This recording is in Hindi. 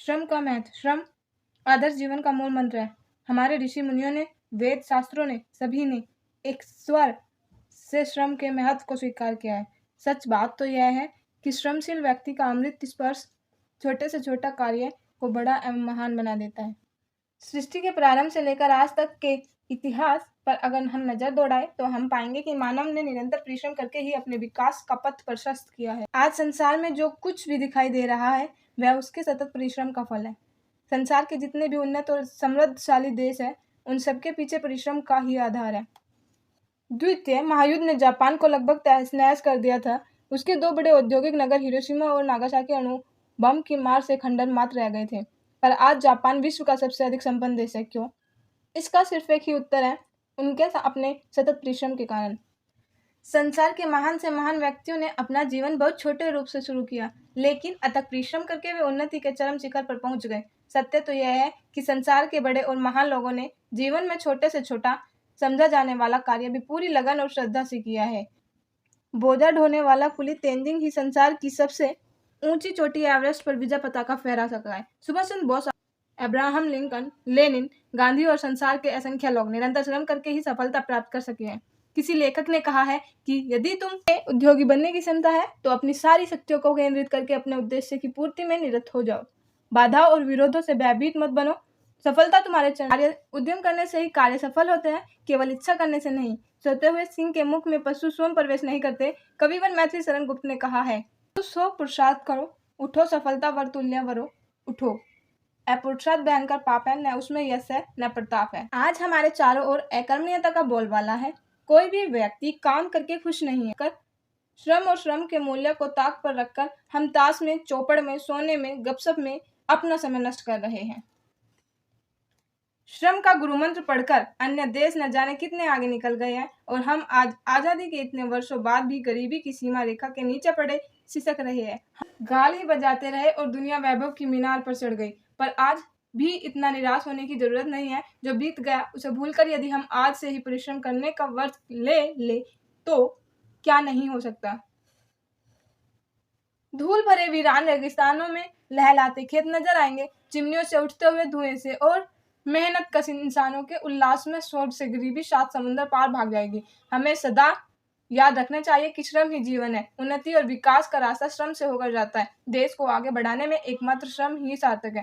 श्रम का महत्व। श्रम आदर्श जीवन का मूल मंत्र है। हमारे ऋषि मुनियों ने, वेद शास्त्रों ने, सभी ने एक स्वर से श्रम के महत्व को स्वीकार किया है। सच बात तो यह है कि श्रमशील व्यक्ति का अमृत स्पर्श छोटे से छोटा कार्य को बड़ा एवं महान बना देता है। सृष्टि के प्रारंभ से लेकर आज तक के इतिहास पर अगर हम नजर दौड़ाएं तो हम पाएंगे कि मानव ने निरंतर परिश्रम करके ही अपने विकास का पथ प्रशस्त किया है। आज संसार में जो कुछ भी दिखाई दे रहा है वह उसके सतत परिश्रम का फल है। संसार के जितने भी उन्नत और समृद्धशाली देश है उन सबके पीछे परिश्रम का ही आधार है। द्वितीय महायुद्ध ने जापान को लगभग तहस नहस कर दिया था। उसके दो बड़े औद्योगिक नगर हिरोशिमा और नागासाकी अणु बम की मार से खंडन मात्र रह गए थे, पर आज जापान विश्व का सबसे अधिक संपन्न देश है। क्यों? इसका सिर्फ एक ही उत्तर है, उनके अपने सतत परिश्रम के कारण। संसार के महान से महान व्यक्तियों ने अपना जीवन बहुत छोटे रूप से शुरू किया, लेकिन अथक परिश्रम करके वे उन्नति के चरम शिखर पर पहुंच गए। सत्य तो यह है कि संसार के बड़े और महान लोगों ने जीवन में छोटे से छोटा समझा जाने वाला कार्य भी पूरी लगन और श्रद्धा से किया है। बोझा ढोने वाला कुली तेंजिंग ही संसार की सबसे ऊंची चोटी एवरेस्ट पर विजय पताका फहरा सका है। Subhash Chandra Bose, Abraham Lincoln, Lenin, Gandhi और संसार के असंख्य लोग निरंतर श्रम करके ही सफलता प्राप्त कर सके हैं। किसी लेखक ने कहा है कि यदि तुम उद्योगी बनने की क्षमता है तो अपनी सारी शक्तियों को केंद्रित करके अपने उद्देश्य की पूर्ति में निरत हो जाओ। बाधा और विरोधों से भयभीत मत बनो। सफलता तुम्हारे कार्य उद्यम करने से ही कार्य सफल होते हैं, केवल इच्छा करने से नहीं। सोते हुए सिंह के मुख में पशु स्वयं प्रवेश नहीं करते। कविवर मैथिली शरण गुप्त ने कहा है, तो सो पुरुषार्थ करो, उठो सफलता वर तुल्य वरो, उठो। अपुरुषार्थ भयंकर पाप है, न उसमें यश है न प्रताप है। आज हमारे चारों ओर अकर्मण्यता का बोलबाला है। कोई भी व्यक्ति काम करके खुश नहीं है। श्रम और श्रम के मूल्य को ताक पर रखकर हम ताश में, चौपड़ में, सोने में, गपशप में अपना समय नष्ट कर रहे हैं। श्रम का गुरु मंत्र पढ़कर अन्य देश न जाने कितने आगे निकल गए हैं और हम आज आजादी के इतने वर्षों बाद भी गरीबी की सीमा रेखा के नीचे पड़े सिसक रहे हैं। गाल ही बजाते रहे और दुनिया वैभव की मीनार पर चढ़ गई। पर आज भी इतना निराश होने की जरूरत नहीं है। जो बीत गया उसे भूलकर यदि हम आज से ही परिश्रम करने का व्रत ले तो क्या नहीं हो सकता। धूल भरे वीरान रेगिस्तानों में लहलाते खेत नजर आएंगे, चिमनियों से उठते हुए धुएं से, और मेहनत कश इंसानों के उल्लास में स्वर्ग से गरीबी 7 समुद्र पार भाग जाएगी। हमें सदा याद रखना चाहिए कि श्रम ही जीवन है। उन्नति और विकास का रास्ता श्रम से होकर जाता है। देश को आगे बढ़ाने में एकमात्र श्रम ही सार्थक है।